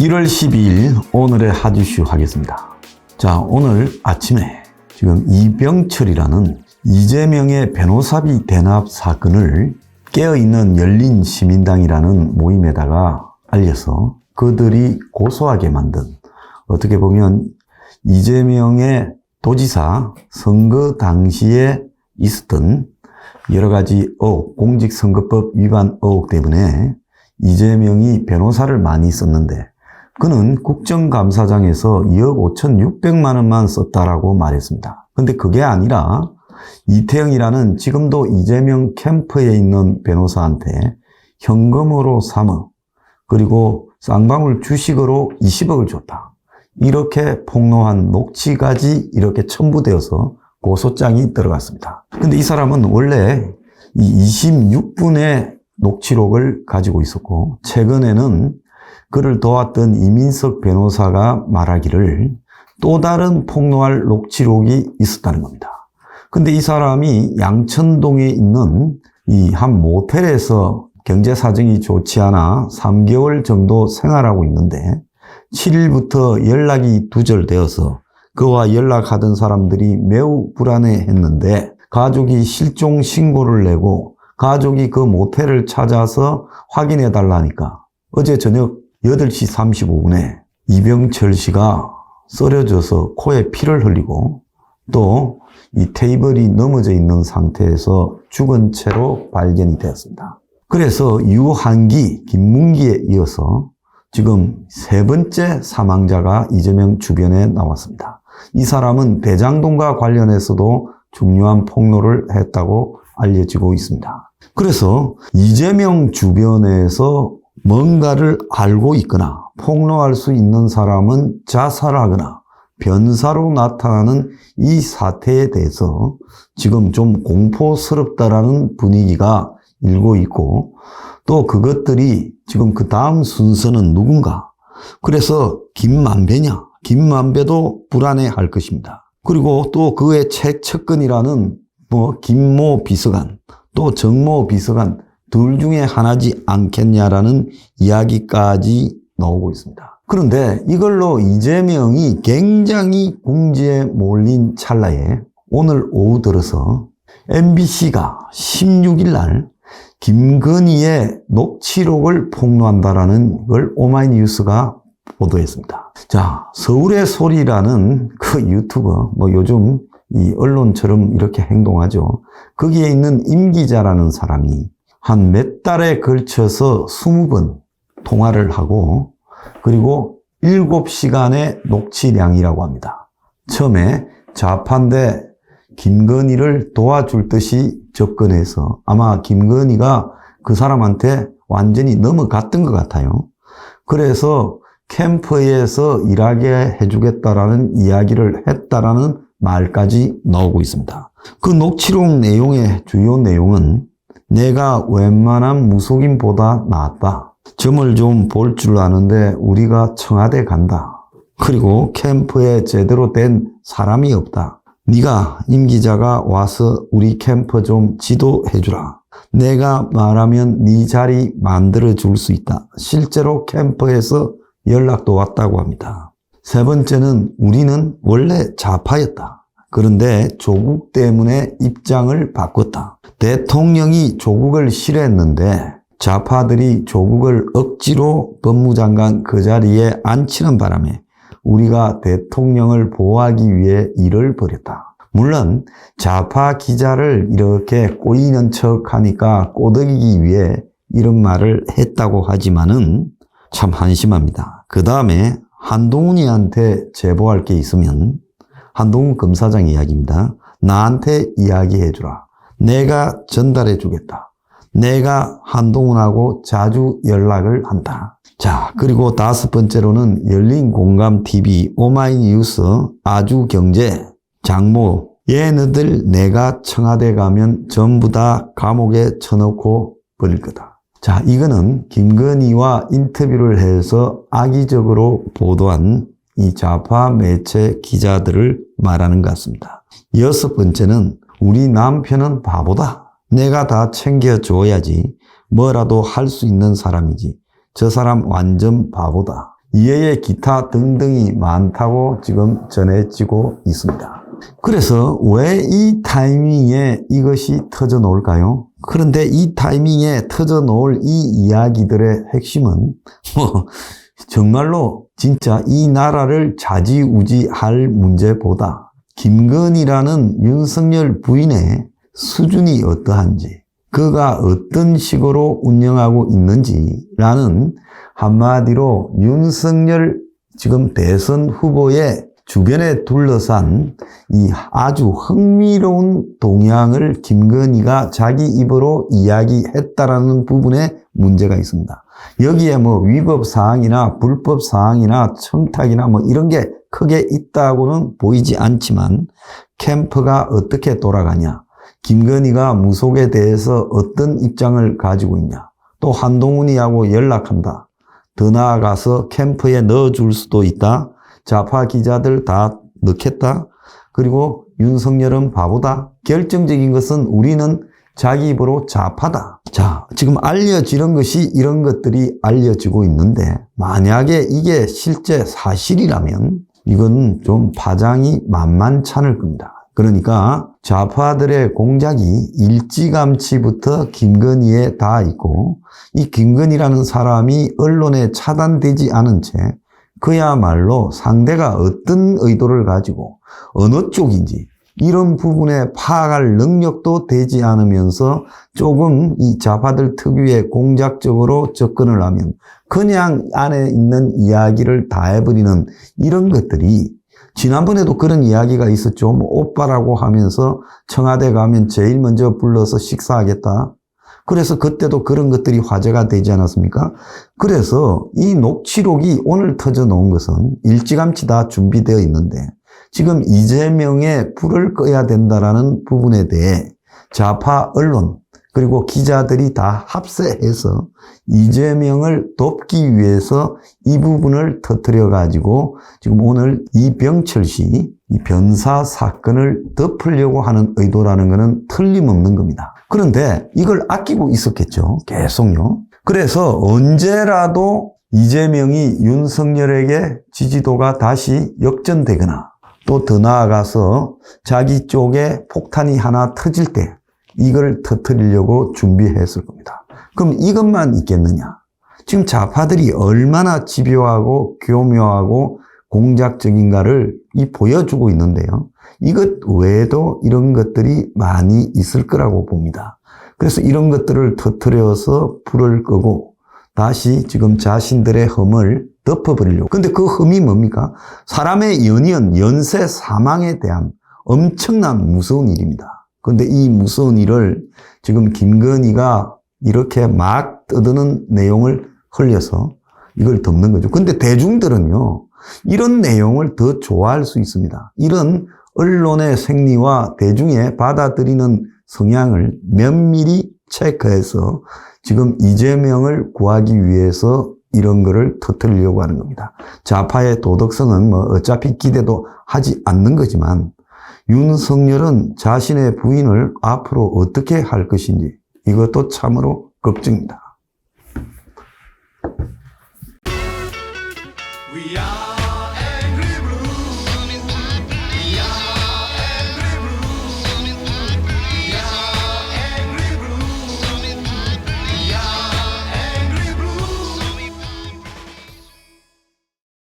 1월 12일 오늘의 핫 이슈 하겠습니다. 자, 오늘 아침에 지금 이병철이라는 이재명의 변호사비 대납 사건을 깨어있는 열린시민당이라는 모임에다가 알려서 그들이 고소하게 만든, 어떻게 보면 이재명의 도지사 선거 당시에 있었던 여러 가지 의혹, 공직선거법 위반 의혹 때문에 이재명이 변호사를 많이 썼는데 그는 국정감사장에서 2억 5,600만 원만 썼다라고 말했습니다. 근데 그게 아니라 이태영이라는 지금도 이재명 캠프에 있는 변호사한테 현금으로 3억, 그리고 쌍방울 주식으로 20억을 줬다. 이렇게 폭로한 녹취까지 이렇게 첨부되어서 고소장이 들어갔습니다. 근데 이 사람은 원래 이 26분의 녹취록을 가지고 있었고, 최근에는 그를 도왔던 이민석 변호사가 말하기를 또 다른 폭로할 녹취록이 있었다는 겁니다. 근데 이 사람이 양천동에 있는 이 한 모텔에서 경제 사정이 좋지 않아 3개월 정도 생활하고 있는데 7일부터 연락이 두절되어서 그와 연락하던 사람들이 매우 불안해했는데 가족이 실종 신고를 내고 가족이 그 모텔을 찾아서 확인해 달라니까 어제 저녁 8시 35분에 이병철 씨가 쓰러져서 코에 피를 흘리고 또 이 테이블이 넘어져 있는 상태에서 죽은 채로 발견이 되었습니다. 그래서 유한기, 김문기에 이어서 지금 세 번째 사망자가 이재명 주변에 나왔습니다. 이 사람은 대장동과 관련해서도 중요한 폭로를 했다고 알려지고 있습니다. 그래서 이재명 주변에서 뭔가를 알고 있거나 폭로할 수 있는 사람은 자살하거나 변사로 나타나는 이 사태에 대해서 지금 좀 공포스럽다라는 분위기가 일고 있고, 또 그것들이 지금 그 다음 순서는 누군가. 그래서 김만배냐? 김만배도 불안해할 것입니다. 그리고 또 그의 최측근이라는 김모 비서관, 또 정모 비서관 둘 중에 하나지 않겠냐라는 이야기까지 나오고 있습니다. 그런데 이걸로 이재명이 굉장히 궁지에 몰린 찰나에 오늘 오후 들어서 MBC가 16일 날 김건희의 녹취록을 폭로한다라는 걸 오마이뉴스가 보도했습니다. 자, 서울의 소리라는 그 유튜버, 요즘 이 언론처럼 이렇게 행동하죠. 거기에 있는 임 기자라는 사람이 한 몇 달에 걸쳐서 20번 통화를 하고, 그리고 7시간의 녹취량이라고 합니다. 처음에 좌파인데 김건희를 도와줄 듯이 접근해서 아마 김건희가 그 사람한테 완전히 넘어갔던 것 같아요. 그래서 캠프에서 일하게 해주겠다라는 이야기를 했다라는 말까지 나오고 있습니다. 그 녹취록 내용의 주요 내용은 내가 웬만한 무속인보다 낫다. 점을 좀 볼 줄 아는데 우리가 청와대 간다. 그리고 캠프에 제대로 된 사람이 없다. 네가 임 기자가 와서 우리 캠프 좀 지도해주라. 내가 말하면 네 자리 만들어줄 수 있다. 실제로 캠프에서 연락도 왔다고 합니다. 세 번째는 우리는 원래 좌파였다. 그런데 조국 때문에 입장을 바꿨다. 대통령이 조국을 싫어했는데 좌파들이 조국을 억지로 법무장관 그 자리에 앉히는 바람에 우리가 대통령을 보호하기 위해 일을 벌였다. 물론 좌파 기자를 이렇게 꼬이는 척하니까 꼬드기기 위해 이런 말을 했다고 하지만은 참 한심합니다. 그 다음에 한동훈이한테 제보할 게 있으면 한동훈 검사장 이야기입니다. 나한테 이야기해주라. 내가 전달해 주겠다. 내가 한동훈하고 자주 연락을 한다. 자, 그리고 다섯 번째로는 열린공감TV, 오마이뉴스, 아주경제, 장모, 얘네들 내가 청와대 가면 전부 다 감옥에 쳐넣고 버릴 거다. 자, 이거는 김건희와 인터뷰를 해서 악의적으로 보도한 이 좌파 매체 기자들을 말하는 것 같습니다. 여섯 번째는 우리 남편은 바보다. 내가 다 챙겨줘야지 뭐라도 할 수 있는 사람이지. 저 사람 완전 바보다. 이외에 기타 등등이 많다고 지금 전해지고 있습니다. 그래서 왜 이 타이밍에 이것이 터져 나올까요? 그런데 이 타이밍에 터져 나올 이 이야기들의 핵심은 정말로 진짜 이 나라를 좌지우지할 문제보다 김건희라는 윤석열 부인의 수준이 어떠한지, 그가 어떤 식으로 운영하고 있는지라는 한마디로 윤석열 지금 대선 후보의 주변에 둘러싼 이 아주 흥미로운 동향을 김건희가 자기 입으로 이야기했다라는 부분에 문제가 있습니다. 여기에 뭐 위법 사항이나 불법 사항이나 청탁이나 뭐 이런 게 크게 있다고는 보이지 않지만 캠프가 어떻게 돌아가냐, 김건희가 무속에 대해서 어떤 입장을 가지고 있냐, 또 한동훈이하고 연락한다, 더 나아가서 캠프에 넣어줄 수도 있다, 좌파 기자들 다 넣겠다, 그리고 윤석열은 바보다, 결정적인 것은 우리는 자기 입으로 좌파다. 자, 지금 알려지는 것이 이런 것들이 알려지고 있는데 만약에 이게 실제 사실이라면 이건 좀 파장이 만만찮을 겁니다. 그러니까 좌파들의 공작이 일찌감치부터 김건희에 다 있고, 이 김건희라는 사람이 언론에 차단되지 않은 채 그야말로 상대가 어떤 의도를 가지고 어느 쪽인지 이런 부분에 파악할 능력도 되지 않으면서 조금 이 좌파들 특유의 공작적으로 접근을 하면 그냥 안에 있는 이야기를 다 해버리는 이런 것들이, 지난번에도 그런 이야기가 있었죠. 뭐 오빠라고 하면서 청와대 가면 제일 먼저 불러서 식사하겠다. 그래서 그때도 그런 것들이 화제가 되지 않았습니까? 그래서 이 녹취록이 오늘 터져 놓은 것은 일찌감치 다 준비되어 있는데 지금 이재명의 불을 꺼야 된다라는 부분에 대해 좌파 언론 그리고 기자들이 다 합세해서 이재명을 돕기 위해서 이 부분을 터뜨려 가지고 지금 오늘 이병철 씨 이 변사 사건을 덮으려고 하는 의도라는 것은 틀림없는 겁니다. 그런데 이걸 아끼고 있었겠죠. 계속요. 그래서 언제라도 이재명이 윤석열에게 지지도가 다시 역전되거나 또 더 나아가서 자기 쪽에 폭탄이 하나 터질 때 이걸 터뜨리려고 준비했을 겁니다. 그럼 이것만 있겠느냐? 지금 좌파들이 얼마나 집요하고 교묘하고 공작적인가를 보여주고 있는데요. 이것 외에도 이런 것들이 많이 있을 거라고 봅니다. 그래서 이런 것들을 터뜨려서 불을 끄고 다시 지금 자신들의 흠을 덮어버리려고. 근데 그 흠이 뭡니까? 사람의 연세, 사망에 대한 엄청난 무서운 일입니다. 그런데 이 무서운 일을 지금 김건희가 이렇게 막 떠드는 내용을 흘려서 이걸 덮는 거죠. 근데 대중들은요, 이런 내용을 더 좋아할 수 있습니다. 이런 언론의 생리와 대중의 받아들이는 성향을 면밀히 체크해서 지금 이재명을 구하기 위해서 이런 거를 터뜨리려고 하는 겁니다. 좌파의 도덕성은 뭐 어차피 기대도 하지 않는 거지만 윤석열은 자신의 부인을 앞으로 어떻게 할 것인지 이것도 참으로 걱정입니다.